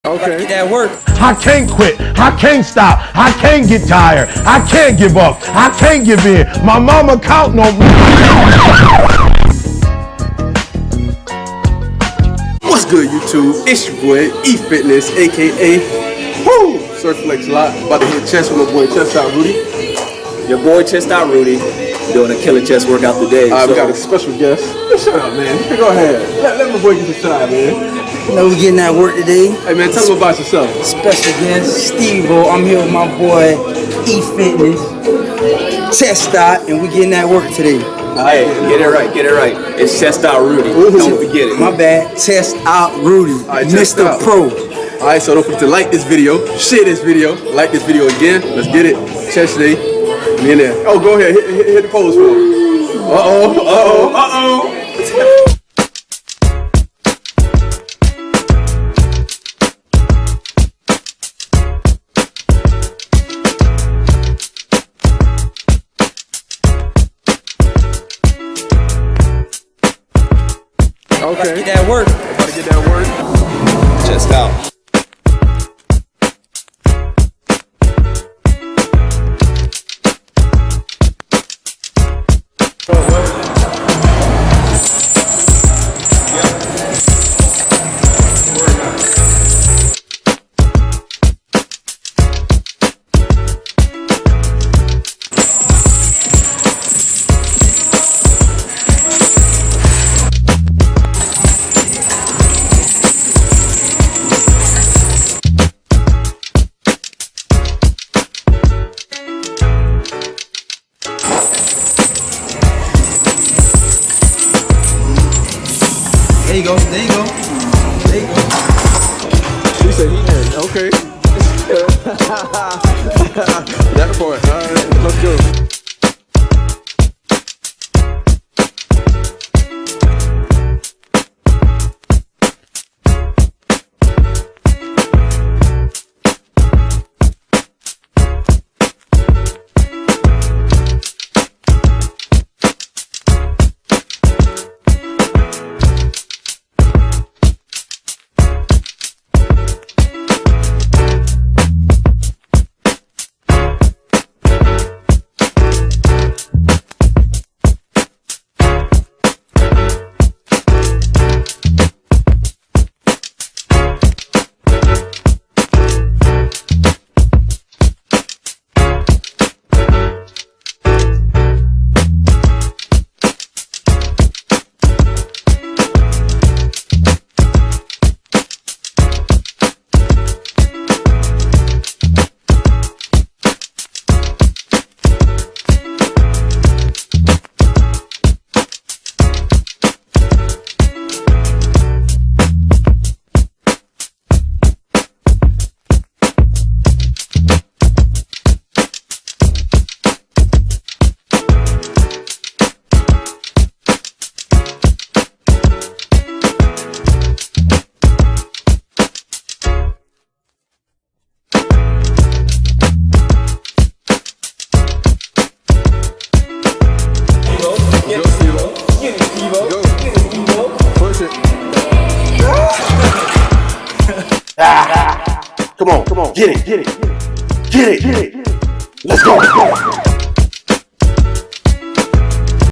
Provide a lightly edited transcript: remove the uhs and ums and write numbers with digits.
Okay. Get that work. I can't quit. I can't stop. I can't get tired. I can't give up. I can't give in. My mama counting on me. What's good, YouTube? It's your boy E-Fitness, aka Surflex Lot. About to hit chest with my boy Chestout, Roody. Your boy Chestout, Roody, doing a killer chest workout today. We got a special guest. Shut up, man. Go ahead. Let my boy get the shot, man. You know, we getting that work today. Hey, man, tell them about yourself. Special guest, SteveO. I'm here with my boy E-Fitness, Chestout, and we getting that work today. Hey, get it right, get it right. It's Chestout Roody. Don't forget it. My bad. Chestout Roody, Right, Mr. Pro. Alright, so don't forget to like this video, share this video, like this video again. Let's get it. Chest day. Me in there. Oh, go ahead. Hit the pose for him. Uh-oh. Okay. Get that work. About to get that work. Chestout. There you go. There you go. There you go. He said he had. Okay. That part. Alright, let's go. Come on, get it. Let's go.